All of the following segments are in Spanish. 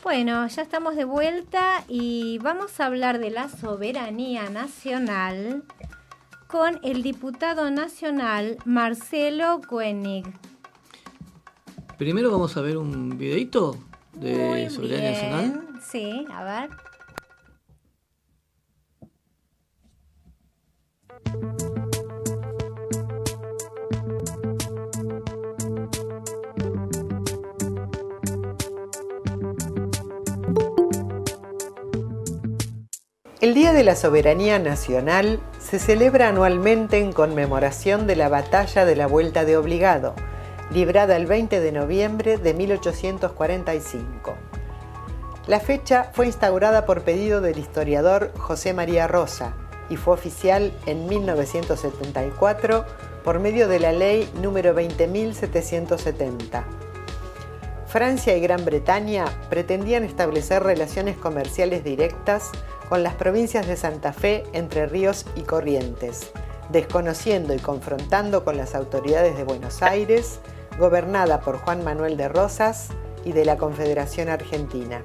Bueno, ya estamos de vuelta y vamos a hablar de la soberanía nacional con el diputado nacional Marcelo Koenig. Primero vamos a ver un videito de Muy soberanía nacional. bien, sí, a ver. El Día de la Soberanía Nacional se celebra anualmente en conmemoración de la Batalla de la Vuelta de Obligado, librada el 20 de noviembre de 1845. La fecha fue instaurada por pedido del historiador José María Rosa y fue oficial en 1974 por medio de la Ley número 20.770. Francia y Gran Bretaña pretendían establecer relaciones comerciales directas con las provincias de Santa Fe, Entre Ríos y Corrientes, desconociendo y confrontando con las autoridades de Buenos Aires, gobernada por Juan Manuel de Rosas, y de la Confederación Argentina.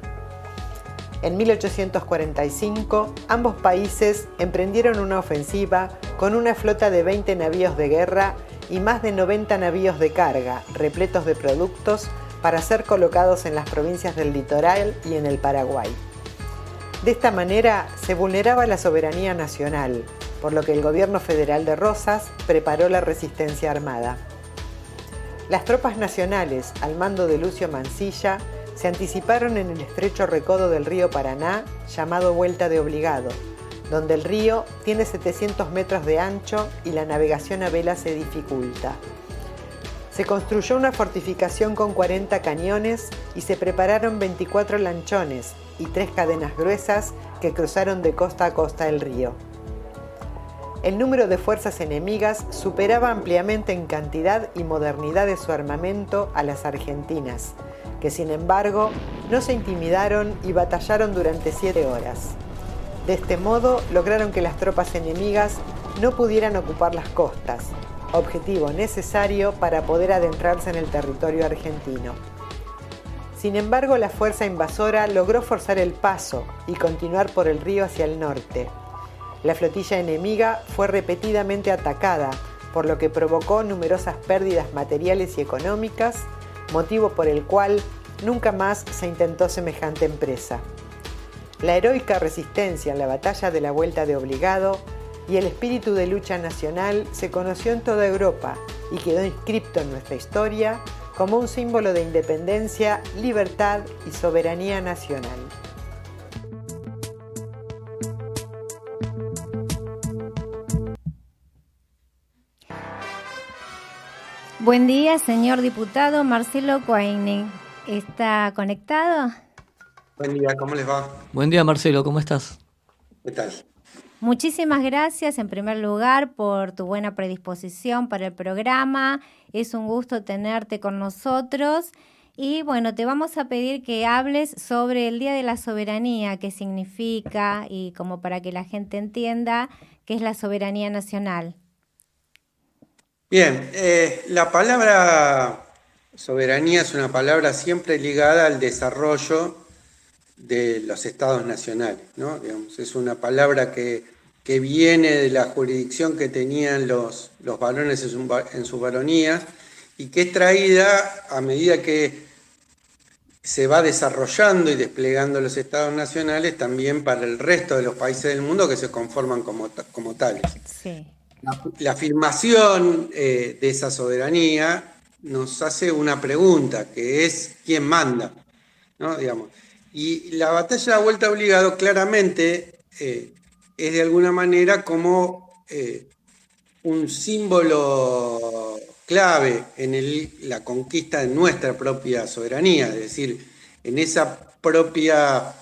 En 1845, ambos países emprendieron una ofensiva con una flota de 20 navíos de guerra y más de 90 navíos de carga, repletos de productos, para ser colocados en las provincias del litoral y en el Paraguay. De esta manera se vulneraba la soberanía nacional, por lo que el gobierno federal de Rosas preparó la resistencia armada. Las tropas nacionales, al mando de Lucio Mansilla, se anticiparon en el estrecho recodo del río Paraná, llamado Vuelta de Obligado, donde el río tiene 700 metros de ancho y la navegación a vela se dificulta. Se construyó una fortificación con 40 cañones y se prepararon 24 lanchones y 3 cadenas gruesas que cruzaron de costa a costa el río. El número de fuerzas enemigas superaba ampliamente en cantidad y modernidad de su armamento a las argentinas, que sin embargo no se intimidaron y batallaron durante 7 horas. De este modo lograron que las tropas enemigas no pudieran ocupar las costas, objetivo necesario para poder adentrarse en el territorio argentino. Sin embargo, la fuerza invasora logró forzar el paso y continuar por el río hacia el norte. La flotilla enemiga fue repetidamente atacada, por lo que provocó numerosas pérdidas materiales y económicas, motivo por el cual nunca más se intentó semejante empresa. La heroica resistencia en la batalla de la Vuelta de Obligado y el espíritu de lucha nacional se conoció en toda Europa y quedó inscripto en nuestra historia como un símbolo de independencia, libertad y soberanía nacional. Buen día, señor diputado Marcelo Koenig. ¿Está conectado? Buen día, ¿cómo les va? Buen día, Marcelo, ¿cómo estás? ¿Qué tal? Muchísimas gracias en primer lugar por tu buena predisposición para el programa. Es un gusto tenerte con nosotros. Y bueno, te vamos a pedir que hables sobre el Día de la Soberanía, qué significa y como para que la gente entienda qué es la soberanía nacional. Bien, la palabra soberanía es una palabra siempre ligada al desarrollo de los estados nacionales, ¿no? Digamos, es una palabra que viene de la jurisdicción que tenían los varones en sus baronías y que es traída a medida que se va desarrollando y desplegando los estados nacionales también para el resto de los países del mundo que se conforman como tales. Sí. La afirmación de esa soberanía nos hace una pregunta, que es ¿quién manda? ¿No? Digamos. Y la batalla de la Vuelta Obligado claramente es de alguna manera como un símbolo clave en la conquista de nuestra propia soberanía, es decir, en esa propia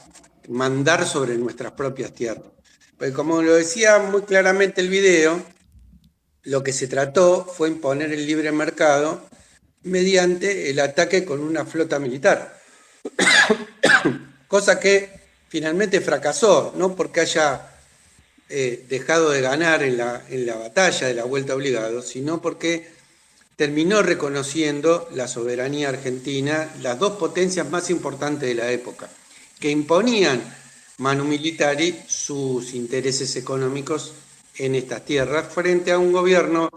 mandar sobre nuestras propias tierras. Pues como lo decía muy claramente el video, lo que se trató fue imponer el libre mercado mediante el ataque con una flota militar. Cosa que finalmente fracasó, no porque haya dejado de ganar en la batalla de la Vuelta Obligado, sino porque terminó reconociendo la soberanía argentina, las dos potencias más importantes de la época. que imponían manu militari sus intereses económicos en estas tierras frente a un gobierno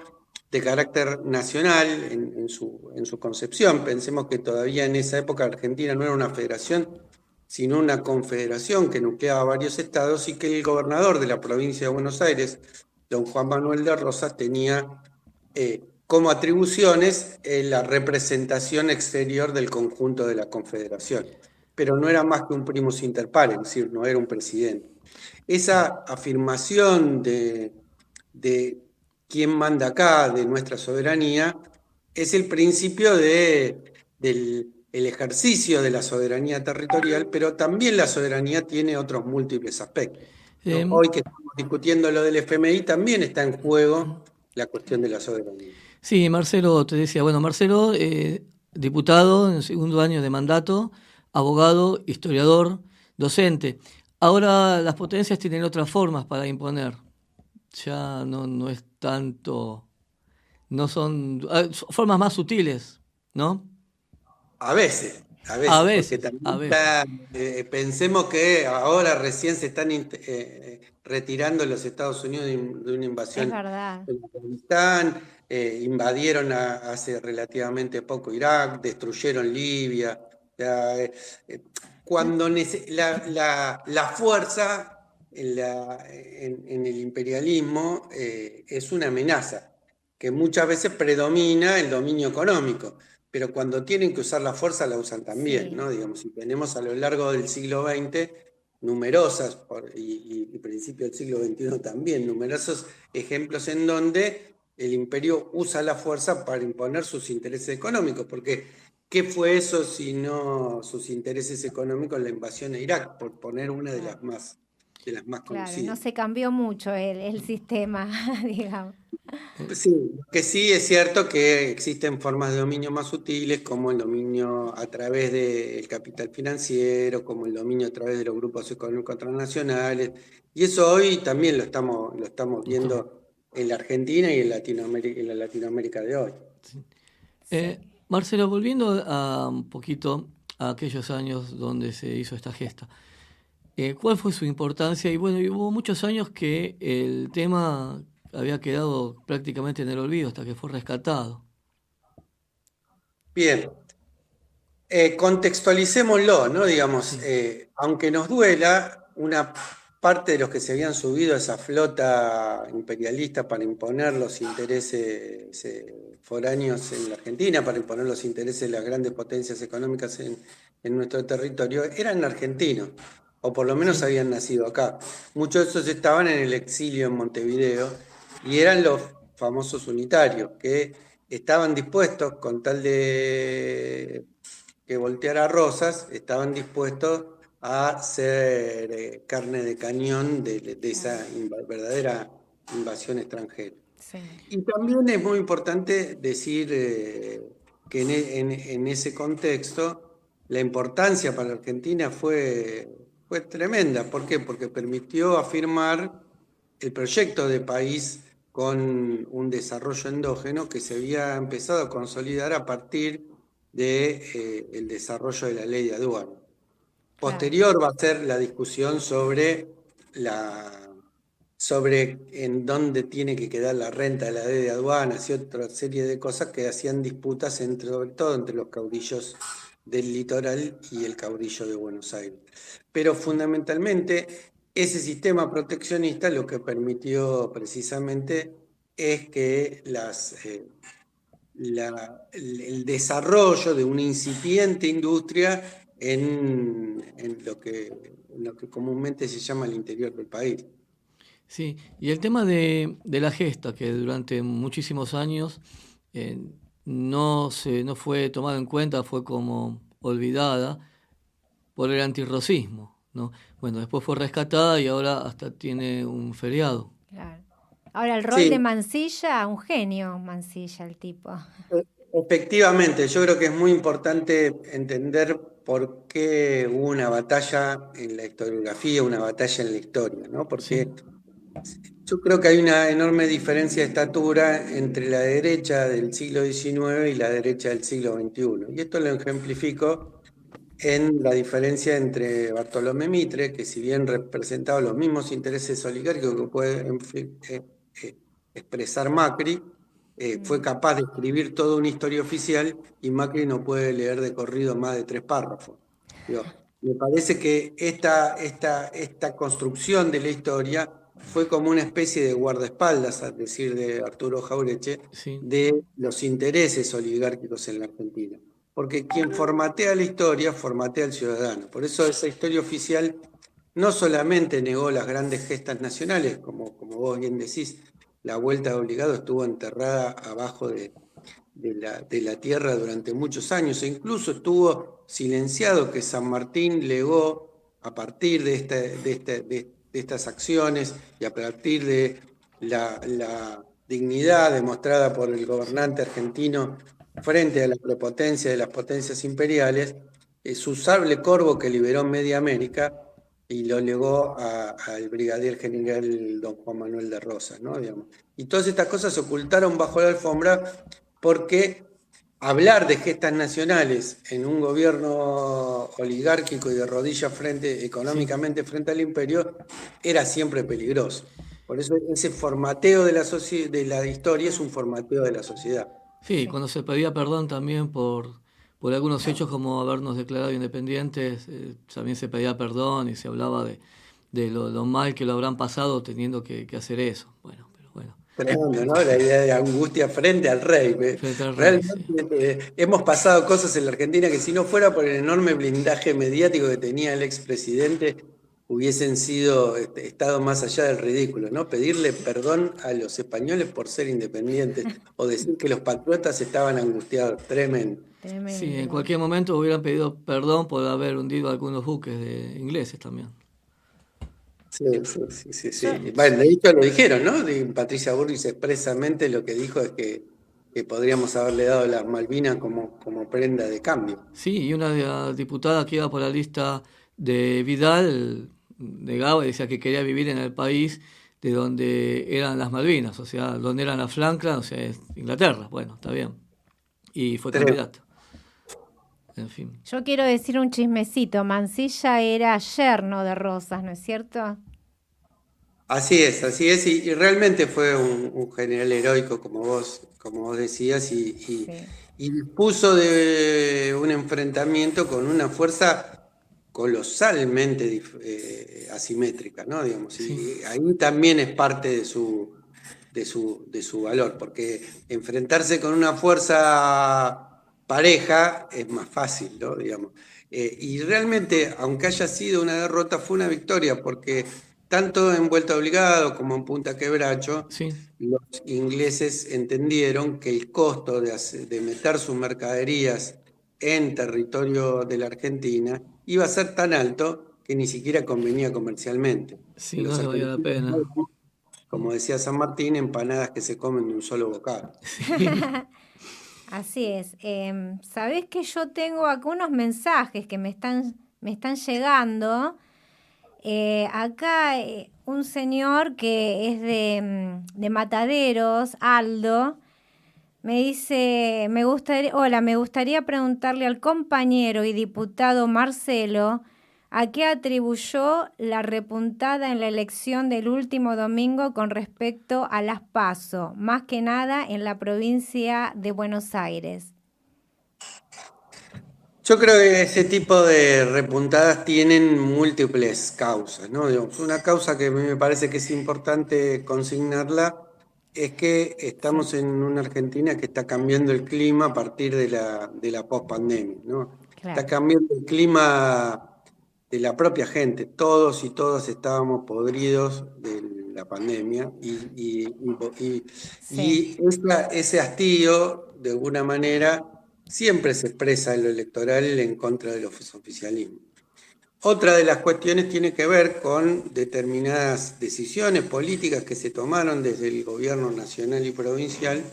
de carácter nacional en su concepción. Pensemos que todavía en esa época Argentina no era una federación, sino una confederación que nucleaba varios estados, y que el gobernador de la provincia de Buenos Aires, don Juan Manuel de Rosas, tenía como atribuciones la representación exterior del conjunto de la confederación. Pero no era más que un primus inter pares, es decir, no era un presidente. Esa afirmación de quién manda acá, de nuestra soberanía, es el principio del ejercicio de la soberanía territorial, pero también la soberanía tiene otros múltiples aspectos, ¿no? Hoy que estamos discutiendo lo del FMI, también está en juego la cuestión de la soberanía. Sí, Marcelo, te decía, bueno, Marcelo, diputado en el segundo año de mandato, abogado, historiador, docente. Ahora las potencias tienen otras formas para imponer. Ya no es tanto, no son formas más sutiles, ¿no? A veces, porque también pensemos que ahora recién se están retirando los Estados Unidos de una invasión en Afganistán, invadieron hace relativamente poco Irak, destruyeron Libia. Cuando la fuerza en el imperialismo es una amenaza, que muchas veces predomina el dominio económico, pero cuando tienen que usar la fuerza la usan también, ¿no? Digamos, si tenemos a lo largo del siglo XX numerosas, y principio del siglo XXI también, numerosos ejemplos en donde el imperio usa la fuerza para imponer sus intereses económicos, porque ¿qué fue eso si no sus intereses económicos en la invasión a Irak, por poner una de las más conocidas? Claro, no se cambió mucho el sistema, digamos. Sí, que sí es cierto que existen formas de dominio más sutiles, como el dominio a través del capital financiero, como el dominio a través de los grupos económicos transnacionales, y eso hoy también lo estamos viendo en la Argentina y en la Latinoamérica de hoy. Sí. Marcelo, volviendo un poquito a aquellos años donde se hizo esta gesta, ¿cuál fue su importancia? Y bueno, hubo muchos años que el tema había quedado prácticamente en el olvido hasta que fue rescatado. Bien, contextualicémoslo, ¿no? Digamos, aunque nos duela, una parte de los que se habían subido a esa flota imperialista para imponer los intereses foráneos en la Argentina, para imponer los intereses de las grandes potencias económicas en nuestro territorio, eran argentinos, o por lo menos habían nacido acá. Muchos de esos estaban en el exilio en Montevideo, y eran los famosos unitarios, que estaban dispuestos, con tal de que volteara Rosas, estaban dispuestos a ser carne de cañón de esa verdadera invasión extranjera. Sí. Y también es muy importante decir que en ese contexto la importancia para Argentina fue tremenda. ¿Por qué? Porque permitió afirmar el proyecto de país con un desarrollo endógeno que se había empezado a consolidar a partir del desarrollo de la ley de aduana. Posterior va a ser la discusión sobre en dónde tiene que quedar la renta de la ley de aduanas y otra serie de cosas que hacían disputas sobre todo entre los caudillos del litoral y el caudillo de Buenos Aires. Pero fundamentalmente ese sistema proteccionista lo que permitió precisamente es que el desarrollo de una incipiente industria en lo que comúnmente se llama el interior del país. Sí, y el tema de la gesta, que durante muchísimos años no fue tomada en cuenta, fue como olvidada por el antirrocismo, ¿no? Bueno, después fue rescatada y ahora hasta tiene un feriado. Claro. Ahora el rol de Mansilla, un genio Mansilla el tipo. Efectivamente, yo creo que es muy importante entender por qué hubo una batalla en la historiografía, una batalla en la historia, ¿no? Porque yo creo que hay una enorme diferencia de estatura entre la derecha del siglo XIX y la derecha del siglo XXI. Y esto lo ejemplifico en la diferencia entre Bartolomé Mitre, que si bien representaba los mismos intereses oligárquicos que puede expresar Macri, fue capaz de escribir toda una historia oficial y Macri no puede leer de corrido más de 3 párrafos. Digo, me parece que esta construcción de la historia fue como una especie de guardaespaldas, a decir de Arturo Jauretche, Sí. de los intereses oligárquicos en la Argentina. Porque quien formatea la historia, formatea al ciudadano. Por eso esa historia oficial no solamente negó las grandes gestas nacionales, como vos bien decís, la vuelta de obligado estuvo enterrada abajo de la tierra durante muchos años, e incluso estuvo silenciado que San Martín legó a partir de estas acciones y a partir de la dignidad demostrada por el gobernante argentino frente a la prepotencia de las potencias imperiales, su sable corvo que liberó media América y lo legó al brigadier general don Juan Manuel de Rosas, ¿no? Digamos. Y todas estas cosas se ocultaron bajo la alfombra porque hablar de gestas nacionales en un gobierno oligárquico y de rodillas económicamente frente al imperio era siempre peligroso. Por eso ese formateo de la historia es un formateo de la sociedad. Sí, cuando se pedía perdón también por algunos hechos como habernos declarado independientes, también se pedía perdón y se hablaba de lo mal que lo habrán pasado teniendo que hacer eso. Bueno, pero bueno. Tremendo, ¿no? La idea de angustia frente al rey. Frente al rey, Realmente hemos pasado cosas en la Argentina que si no fuera por el enorme blindaje mediático que tenía el expresidente, hubiesen estado más allá del ridículo, ¿no? Pedirle perdón a los españoles por ser independientes o decir que los patriotas estaban angustiados. Tremendo. Sí, en cualquier momento hubieran pedido perdón por haber hundido algunos buques ingleses también. Sí. Bueno, de hecho lo dijeron, ¿no? Patricia Bullrich expresamente lo que dijo es que podríamos haberle dado las Malvinas como prenda de cambio. Sí, y una diputada que iba por la lista de Vidal negaba y decía que quería vivir en el país de donde eran las Malvinas, o sea, donde eran las Falklands, o sea, es Inglaterra. Bueno, está bien. Y fue candidata. En fin. Yo quiero decir un chismecito. Mansilla era yerno de Rosas, ¿no es cierto? Así es, y realmente fue un general heroico, como vos decías, y dispuso de un enfrentamiento con una fuerza colosalmente asimétrica, ¿no? Digamos, Sí. y ahí también es parte de su valor, porque enfrentarse con una fuerza pareja es más fácil, ¿no? Digamos. Y realmente, aunque haya sido una derrota, fue una victoria, porque tanto en Vuelta Obligado como en Punta Quebracho, Sí. los ingleses entendieron que el costo de meter sus mercaderías en territorio de la Argentina iba a ser tan alto que ni siquiera convenía comercialmente. Sí, Los no le valía la argentinos, pena. como decía San Martín, empanadas que se comen de un solo bocado. Así es. Sabés que yo tengo acá unos mensajes que me están llegando. Acá un señor que es de Mataderos, Aldo, me dice, me gustaría preguntarle al compañero y diputado Marcelo a qué atribuyó la repuntada en la elección del último domingo con respecto a las PASO, más que nada en la provincia de Buenos Aires. Yo creo que ese tipo de repuntadas tienen múltiples causas, ¿no? Digamos, una causa que a mí me parece que es importante consignarla es que estamos en una Argentina que está cambiando el clima a partir de la pospandemia, ¿no? Claro. Está cambiando el clima de la propia gente. Todos y todas estábamos podridos de la pandemia y ese hastío, de alguna manera, siempre se expresa en lo electoral en contra de los oficialismos. Otra de las cuestiones tiene que ver con determinadas decisiones políticas que se tomaron desde el gobierno nacional y provincial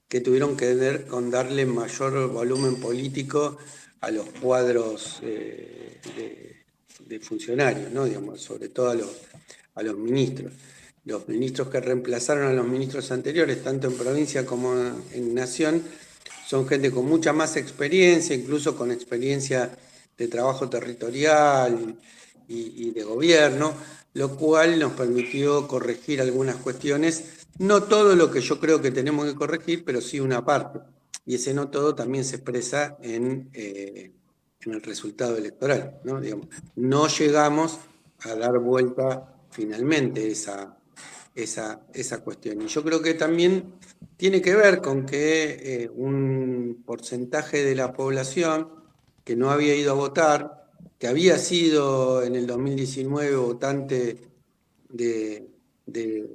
que tuvieron que ver con darle mayor volumen político a los cuadros de funcionarios, ¿no? Digamos, sobre todo a los ministros. Los ministros que reemplazaron a los ministros anteriores, tanto en provincia como en nación, son gente con mucha más experiencia, incluso con experiencia de trabajo territorial y de gobierno, lo cual nos permitió corregir algunas cuestiones, no todo lo que yo creo que tenemos que corregir, pero sí una parte. Y ese no todo también se expresa en el resultado electoral, ¿no? Digamos, no llegamos a dar vuelta finalmente esa cuestión. Y yo creo que también tiene que ver con que un porcentaje de la población que no había ido a votar, que había sido en el 2019 votante de, de,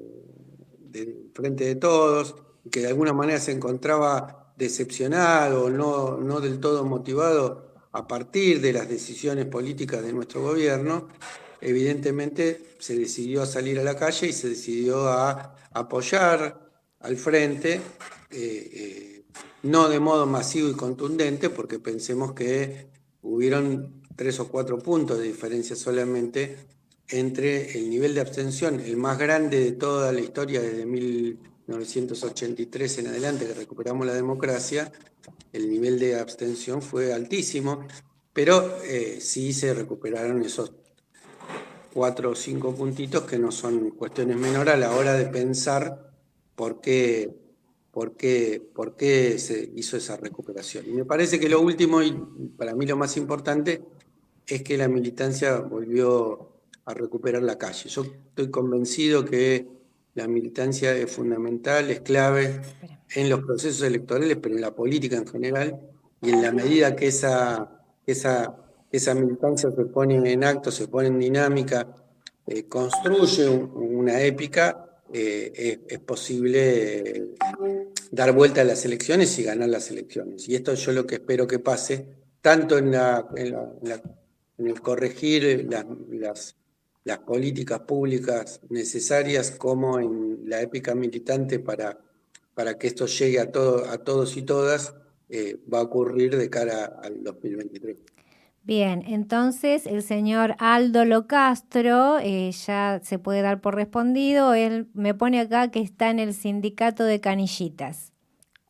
del Frente de Todos, que de alguna manera se encontraba decepcionado, no del todo motivado a partir de las decisiones políticas de nuestro gobierno, evidentemente se decidió a salir a la calle y se decidió a apoyar al frente, no de modo masivo y contundente, porque pensemos que hubieron 3 o 4 puntos de diferencia solamente entre el nivel de abstención, el más grande de toda la historia desde 1983 en adelante que recuperamos la democracia. El nivel de abstención fue altísimo, pero sí se recuperaron esos 4 o 5 puntitos que no son cuestiones menores a la hora de pensar por qué se hizo esa recuperación. Y me parece que lo último, y para mí lo más importante, es que la militancia volvió a recuperar la calle. Yo estoy convencido que la militancia es fundamental, es clave en los procesos electorales, pero en la política en general, y en la medida que esa militancia se pone en acto, se pone en dinámica, construye una épica, es posible dar vuelta a las elecciones y ganar las elecciones. Y esto yo lo que espero que pase, tanto en el corregir las políticas públicas necesarias como en la épica militante para que esto llegue a todos y todas, va a ocurrir de cara al 2023. Bien, entonces el señor Aldo Locastro ya se puede dar por respondido. Él me pone acá que está en el sindicato de Canillitas.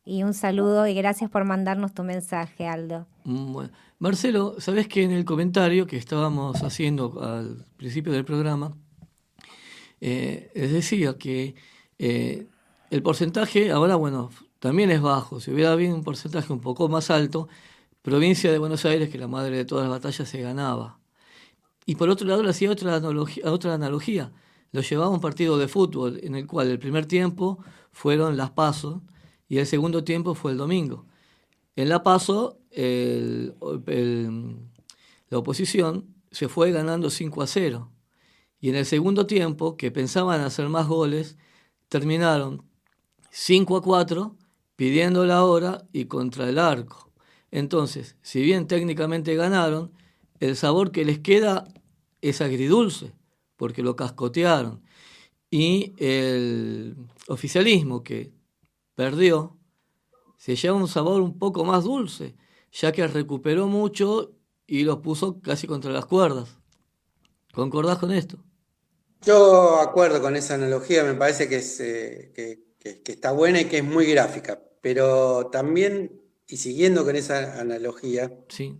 Y un saludo y gracias por mandarnos tu mensaje, Aldo. Bueno. Marcelo, sabés que en el comentario que estábamos haciendo al principio del programa, les decía que el porcentaje ahora, bueno, también es bajo. Si hubiera habido un porcentaje un poco más alto, provincia de Buenos Aires, que la madre de todas las batallas, se ganaba. Y por otro lado le hacía otra analogía. Lo llevaba a un partido de fútbol en el cual el primer tiempo fueron las PASO y el segundo tiempo fue el domingo. En la PASO la oposición se fue ganando 5-0. Y en el segundo tiempo, que pensaban hacer más goles, terminaron 5-4 pidiendo la hora y contra el arco. Entonces, si bien técnicamente ganaron, el sabor que les queda es agridulce, porque lo cascotearon. Y el oficialismo que perdió se lleva un sabor un poco más dulce, ya que recuperó mucho y los puso casi contra las cuerdas. ¿Concordás con esto? Yo acuerdo con esa analogía, me parece que está buena y que es muy gráfica, pero también, y siguiendo con esa analogía, Sí.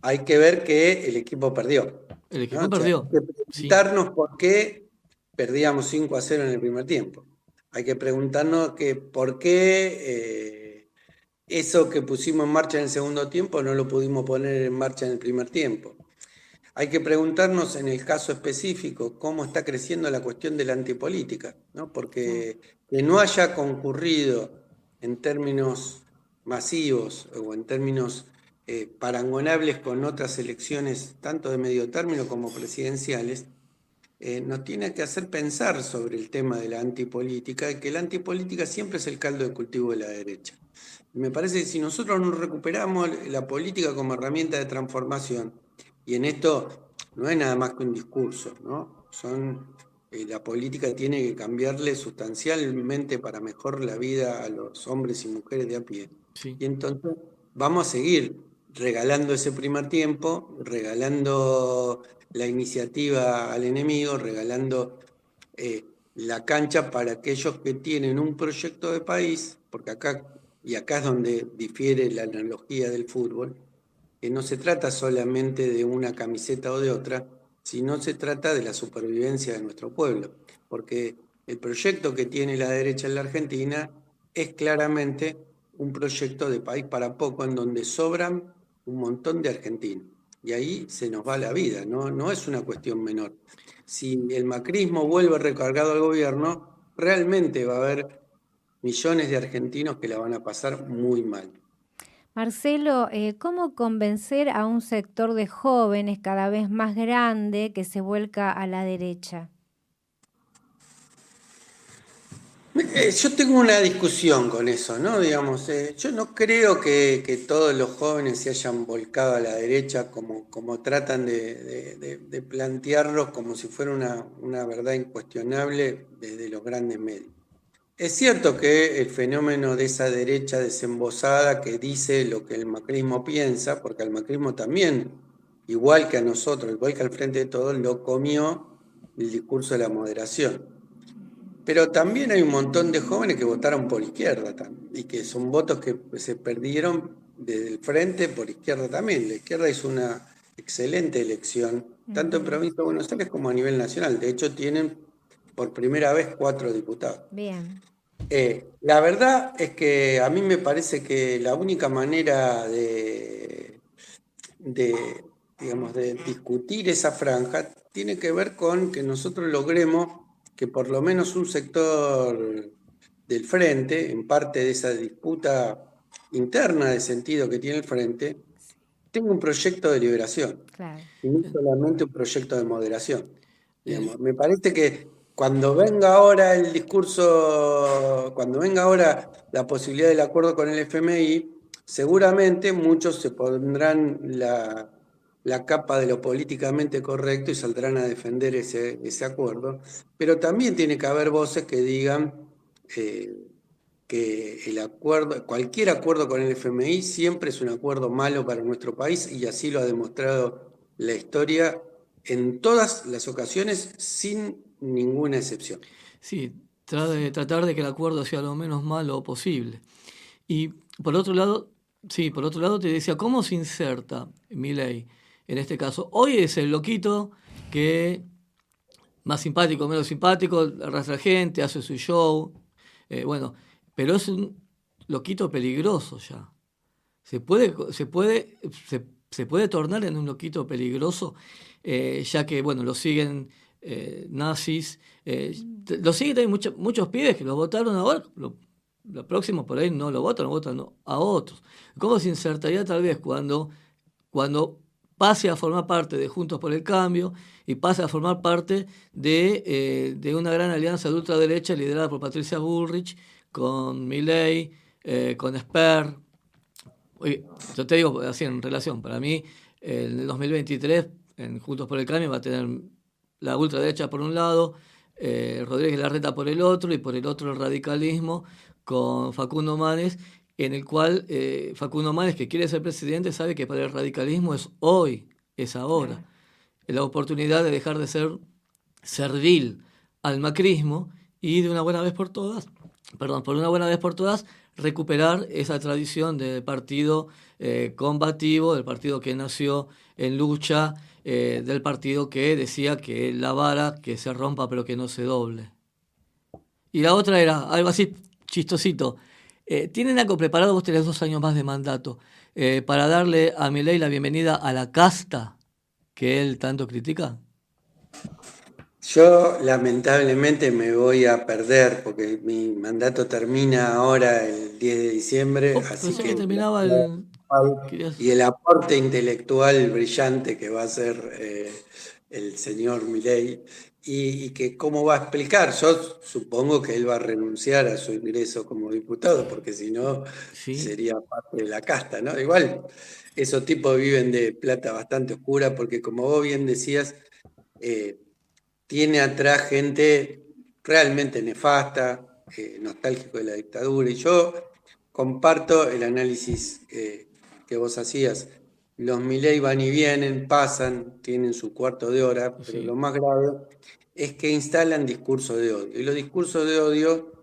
Hay que ver que el equipo perdió. El equipo ¿no? perdió. O sea, hay que preguntarnos por qué perdíamos 5-0 en el primer tiempo. Hay que preguntarnos por qué eso que pusimos en marcha en el segundo tiempo no lo pudimos poner en marcha en el primer tiempo. Hay que preguntarnos en el caso específico cómo está creciendo la cuestión de la antipolítica, ¿no? Porque que no haya concurrido en términos masivos o en términos parangonables con otras elecciones, tanto de medio término como presidenciales, nos tiene que hacer pensar sobre el tema de la antipolítica y que la antipolítica siempre es el caldo de cultivo de la derecha. Y me parece que si nosotros no recuperamos la política como herramienta de transformación, y en esto no es nada más que un discurso, ¿no? La política tiene que cambiarle sustancialmente para mejor la vida a los hombres y mujeres de a pie. Sí. Y entonces vamos a seguir regalando ese primer tiempo, regalando la iniciativa al enemigo, regalando la cancha para aquellos que tienen un proyecto de país, porque acá es donde difiere la analogía del fútbol, que no se trata solamente de una camiseta o de otra, sino se trata de la supervivencia de nuestro pueblo, porque el proyecto que tiene la derecha en la Argentina es claramente un proyecto de país para poco, en donde sobran un montón de argentinos. Y ahí se nos va la vida, no es una cuestión menor. Si el macrismo vuelve recargado al gobierno, realmente va a haber millones de argentinos que la van a pasar muy mal. Marcelo, ¿cómo convencer a un sector de jóvenes cada vez más grande que se vuelca a la derecha? Yo tengo una discusión con eso, ¿no? Digamos, yo no creo que todos los jóvenes se hayan volcado a la derecha como tratan de plantearlos como si fuera una verdad incuestionable desde los grandes medios. Es cierto que el fenómeno de esa derecha desembosada que dice lo que el macrismo piensa, porque al macrismo también, igual que a nosotros, igual que al Frente de Todos, lo comió el discurso de la moderación. Pero también hay un montón de jóvenes que votaron por izquierda y que son votos que se perdieron desde el Frente por izquierda también. La izquierda hizo una excelente elección, tanto en provincia de Buenos Aires como a nivel nacional. De hecho, tienen por primera vez 4 diputados. Bien. La verdad es que a mí me parece que la única manera digamos, de discutir esa franja tiene que ver con que nosotros logremos que por lo menos un sector del frente, en parte de esa disputa interna de sentido que tiene el frente, tenga un proyecto de liberación, Claro. y no solamente un proyecto de moderación. Digamos, me parece que cuando venga ahora el discurso, cuando venga ahora la posibilidad del acuerdo con el FMI, seguramente muchos se pondrán la capa de lo políticamente correcto y saldrán a defender ese acuerdo, pero también tiene que haber voces que digan que el acuerdo, cualquier acuerdo con el FMI siempre es un acuerdo malo para nuestro país y así lo ha demostrado la historia en todas las ocasiones sin ninguna excepción. Sí, tratar de que el acuerdo sea lo menos malo posible. Y por otro lado, sí, por otro lado te decía, ¿cómo se inserta Milei en este caso? Hoy es el loquito que más simpático, menos simpático, arrastra gente, hace su show, bueno, pero es un loquito peligroso ya. Se puede tornar en un loquito peligroso, ya que, bueno, lo siguen nazis, lo siguen también muchos pibes que lo votaron ahora, lo próximo por ahí no lo votan, a otros. ¿Cómo se insertaría tal vez cuando pase a formar parte de Juntos por el Cambio y pase a formar parte de una gran alianza de ultraderecha liderada por Patricia Bullrich, con Milei, con Esper? Oye, yo te digo así en relación, para mí en el 2023 en Juntos por el Cambio va a tener la ultraderecha por un lado, Rodríguez Larreta por el otro, y por el otro el radicalismo con Facundo Manes, en el cual Facundo Manes, que quiere ser presidente, sabe que para el radicalismo es hoy, es ahora. La oportunidad de dejar de ser servil al macrismo y de una buena vez por todas, por una buena vez por todas, recuperar esa tradición del partido combativo, del partido que nació en lucha, del partido que decía que la vara que se rompa pero que no se doble. Y la otra era algo así chistosito. ¿Tienen algo preparado? Vos tenés 2 años más de mandato para darle a Milei la bienvenida a la casta que él tanto critica. Yo lamentablemente me voy a perder porque mi mandato termina ahora el 10 de diciembre, así Pensé que que terminaba y el aporte intelectual brillante que va a hacer el señor Milei y que cómo va a explicar. Yo supongo que él va a renunciar a su ingreso como diputado porque si no Sí. sería parte de la casta, ¿no? Igual esos tipos viven de plata bastante oscura porque como vos bien decías, tiene atrás gente realmente nefasta, nostálgico de la dictadura, y yo comparto el análisis que vos hacías. Los Milei van y vienen, pasan, tienen su cuarto de hora, pero Sí. lo más grave es que instalan discursos de odio. Y los discursos de odio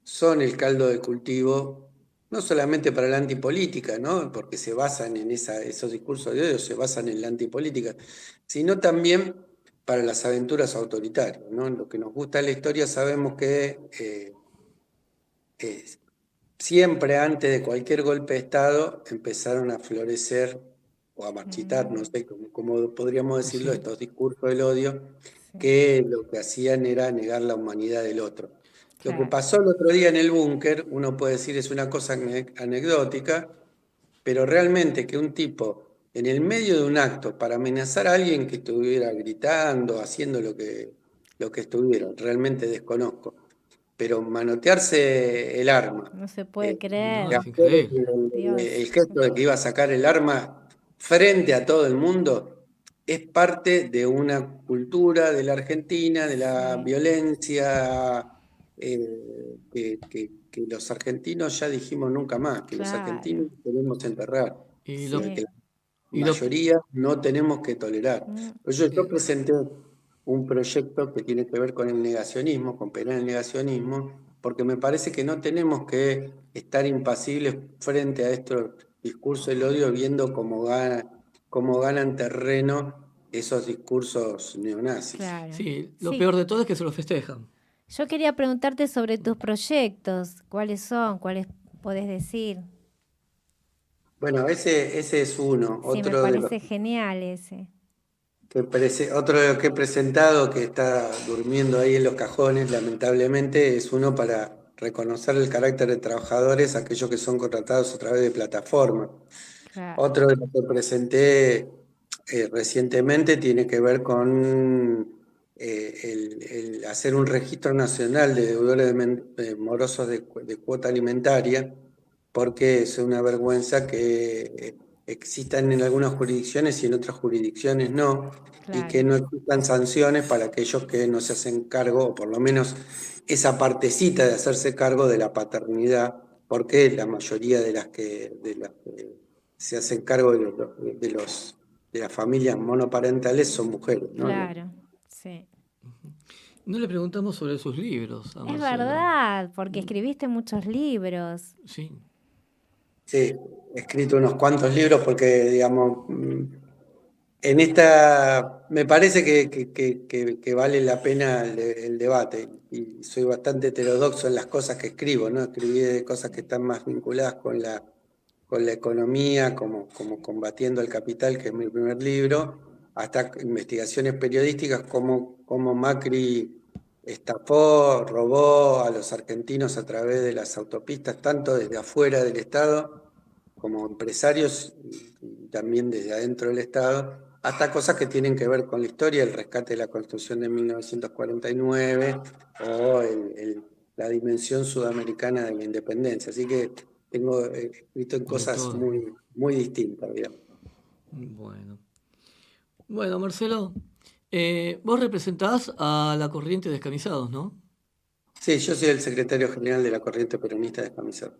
son el caldo de cultivo no solamente para la antipolítica, ¿no? Porque se basan en esos discursos de odio, se basan en la antipolítica, sino también para las aventuras autoritarias, ¿no? Lo que nos gusta de la historia sabemos que eh, siempre antes de cualquier golpe de Estado empezaron a florecer o a marchitar, no sé cómo podríamos decirlo, Sí. estos discursos del odio, que lo que hacían era negar la humanidad del otro. Lo que Claro. pasó el otro día en el búnker, uno puede decir es una cosa anecdótica, pero realmente que un tipo en el medio de un acto para amenazar a alguien que estuviera gritando, haciendo lo que estuvieron, realmente desconozco, pero manotearse el arma, No se puede eh, No, y creer. es hacer increíble. Dios. el gesto de que iba a sacar el arma frente a todo el mundo, es parte de una cultura de la Argentina, de la Sí, violencia, que los argentinos ya dijimos nunca más, que los claro. argentinos debemos enterrar, Y lo, que Sí. la y lo, mayoría no tenemos que tolerar. Mm, Por eso yo eh, presenté un proyecto que tiene que ver con el negacionismo, con penar el negacionismo, porque me parece que no tenemos que estar impasibles frente a estos discursos del odio, viendo cómo ganan terreno esos discursos neonazis. claro. sí, lo Sí. peor de todo es que se lo festejan. Yo quería preguntarte sobre tus proyectos. ¿Cuáles son? ¿Cuáles podés decir? Bueno, ese es uno. Sí, me Otro de los parece genial ese. otro de los que he presentado, que está durmiendo ahí en los cajones, lamentablemente, es uno para reconocer el carácter de trabajadores, aquellos que son contratados a través de plataformas. Claro. Otro de los que presenté recientemente tiene que ver con el hacer un registro nacional de deudores morosos de cuota alimentaria, porque es una vergüenza que existan en algunas jurisdicciones y en otras jurisdicciones no, y que Claro. no existan sanciones para aquellos que no se hacen cargo, o por lo menos esa partecita de hacerse cargo de la paternidad, porque la mayoría de las que se hacen cargo de las familias monoparentales son mujeres, ¿no? Claro. Sí. No le preguntamos sobre sus libros a Es Marcelo. verdad, porque escribiste muchos libros. Sí, Sí, he escrito unos cuantos libros porque, digamos, en esta, me parece que vale la pena el debate y soy bastante heterodoxo en las cosas que escribo, ¿no? Escribí de cosas que están más vinculadas con la economía, como Combatiendo el Capital, que es mi primer libro, hasta investigaciones periodísticas como Macri estafó, robó a los argentinos a través de las autopistas, tanto desde afuera del Estado como empresarios y también desde adentro del Estado, hasta cosas que tienen que ver con la historia, el rescate de la Constitución de 1949 o la dimensión sudamericana de la independencia. Así que tengo escrito en de cosas todo. muy distintas, digamos. Bueno. Bueno, Marcelo, vos representás a la corriente de descamisados, ¿no? Sí, yo soy el secretario general de la Corriente Peronista Descamisada.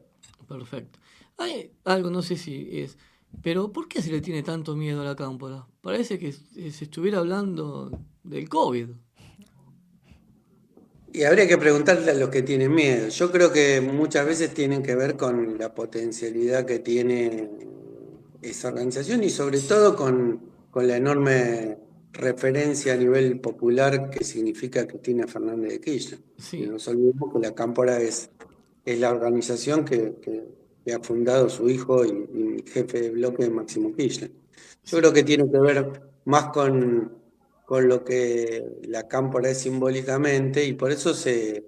Perfecto. Hay algo, no sé si es, pero ¿por qué se le tiene tanto miedo a la cámpora? Parece que se estuviera hablando del COVID. Y habría que preguntarle a los que tienen miedo. Yo creo que muchas veces tienen que ver con la potencialidad que tiene esa organización y sobre todo con la enorme referencia a nivel popular que significa Cristina Fernández de Kirchner. Y Sí, no nos olvidemos que la Cámpora es la organización que ha fundado su hijo y jefe de bloque de Máximo Kirchner. Yo sí, creo que tiene que ver más con lo que la cámpora es simbólicamente y por eso se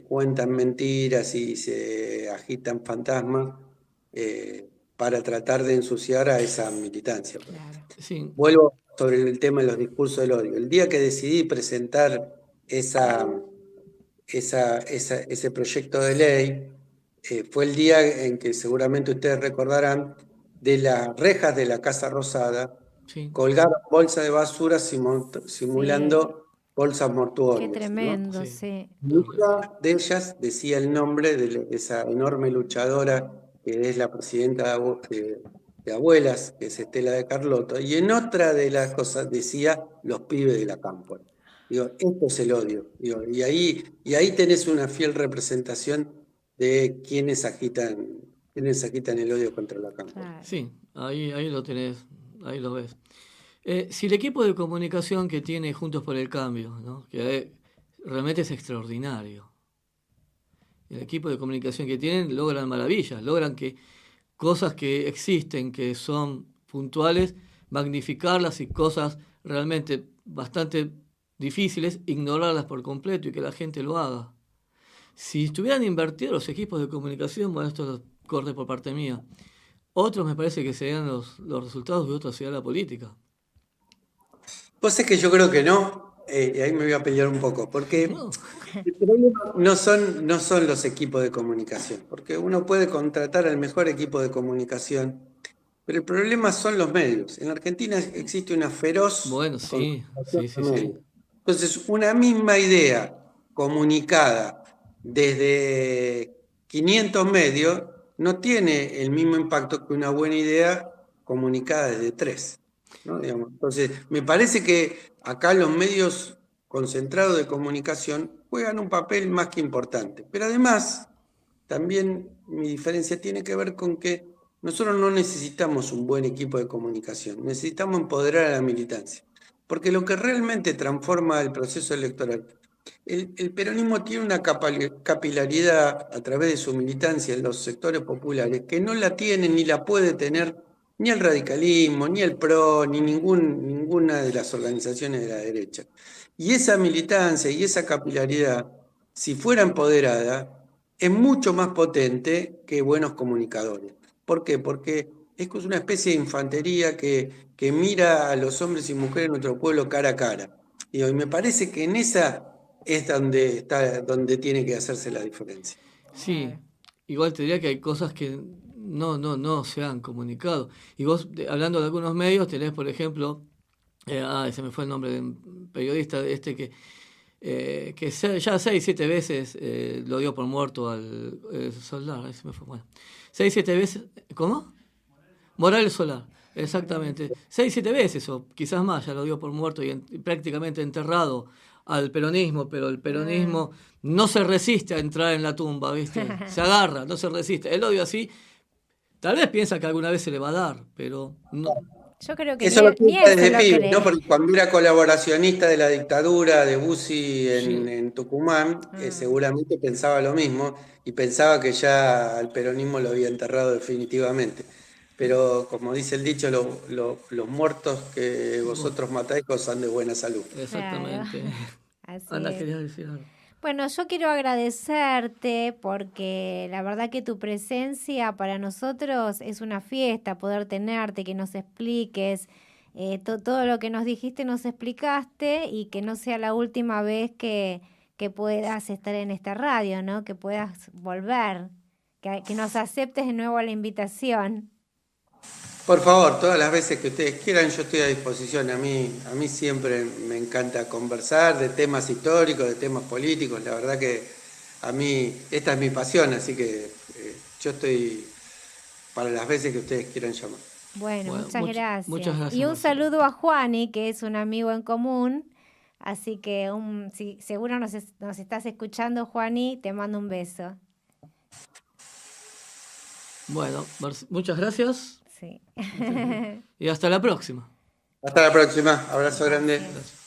cuentan mentiras y se agitan fantasmas para tratar de ensuciar a esa militancia. Claro. sí. Vuelvo sobre el tema de los discursos del odio. El día que decidí presentar ese proyecto de ley, fue el día en que seguramente ustedes recordarán de las rejas de la Casa Rosada Sí, colgaron bolsas de basura Sí, simulando bolsas qué mortuorias, ¿no? tremendo, sí. sí. Muchas de ellas decía el nombre de esa enorme luchadora que es la presidenta de Abuelas, que es Estela de Carlotto, y en otra de las cosas decía los pibes de la Cámpora. Digo, esto es el odio. Digo, y ahí tenés una fiel representación de quienes agitan quienes se quitan el odio contra la campaña. Claro. Sí, ahí lo tenés, ahí lo ves. Si el equipo de comunicación que tiene Juntos por el Cambio, ¿no? Que realmente es extraordinario, el equipo de comunicación que tienen logran maravillas, logran que cosas que existen, que son puntuales, magnificarlas, y cosas realmente bastante difíciles, ignorarlas por completo y que la gente lo haga. Si estuvieran invertidos los equipos de comunicación, bueno, esto corre por parte mía. Otros me parece que serían los resultados, y otros sería la política. Vos es que yo creo que no, y ahí me voy a pelear un poco, porque No. el problema no son los equipos de comunicación, porque uno puede contratar al mejor equipo de comunicación, pero el problema son los medios. En Argentina existe una feroz Bueno, sí, concentración sí, de sí. medios. Entonces, una misma idea comunicada desde 500 medios no tiene el mismo impacto que una buena idea comunicada desde 3. ¿No? Digamos, entonces, me parece que acá los medios concentrados de comunicación juegan un papel más que importante. Pero además, también mi diferencia tiene que ver con que nosotros no necesitamos un buen equipo de comunicación, necesitamos empoderar a la militancia. Porque lo que realmente transforma el proceso electoral, el peronismo tiene una capilaridad a través de su militancia en los sectores populares que no la tiene ni la puede tener ni el radicalismo, ni el PRO, ni ninguna de las organizaciones de la derecha. Y esa militancia y esa capilaridad, si fuera empoderada, es mucho más potente que buenos comunicadores. ¿Por qué? Porque es una especie de infantería que mira a los hombres y mujeres de nuestro pueblo cara a cara. Y me parece que en esa es donde tiene que hacerse la diferencia. Sí, Claro. igual te diría que hay cosas que no se han comunicado. Y vos, hablando de algunos medios, tenés, por ejemplo, se me fue el nombre de un periodista ya 6, 7 veces lo dio por muerto al Solar, se me fue, bueno. 6, 7 veces, ¿cómo? Morales Solar, exactamente. 6, 7 veces, o quizás más, ya lo dio por muerto y prácticamente enterrado al peronismo, pero el peronismo no se resiste a entrar en la tumba, ¿viste? Se agarra, no se resiste. El odio así, tal vez piensa que alguna vez se le va a dar, pero no. Yo creo que Eso lo ni piensa él se desde lo pibe, cree. ¿no? Porque cuando era colaboracionista de la dictadura de Bussi Sí. en Tucumán, seguramente pensaba lo mismo y pensaba que ya al peronismo lo había enterrado definitivamente. Pero como dice el dicho, los muertos que vosotros matáis gozan de buena salud. Exactamente. Claro. Así Ana, es. querías decir algo. Bueno, yo quiero agradecerte porque la verdad que tu presencia para nosotros es una fiesta, poder tenerte, que nos expliques todo lo que nos dijiste, nos explicaste, y que no sea la última vez que puedas estar en esta radio, ¿no? Que puedas volver, que nos aceptes de nuevo la invitación. Por favor, todas las veces que ustedes quieran, yo estoy a disposición. A mí siempre me encanta conversar de temas históricos, de temas políticos. La verdad que a mí esta es mi pasión, así que yo estoy para las veces que ustedes quieran llamar. Bueno, Bueno, muchas gracias. muchas gracias, Y un Marcelo. saludo a Juani, que es un amigo en común. Así que si seguro nos estás escuchando, Juani, te mando un beso. Bueno, muchas gracias Sí. y hasta la próxima. Hasta la próxima. Abrazo grande. Gracias.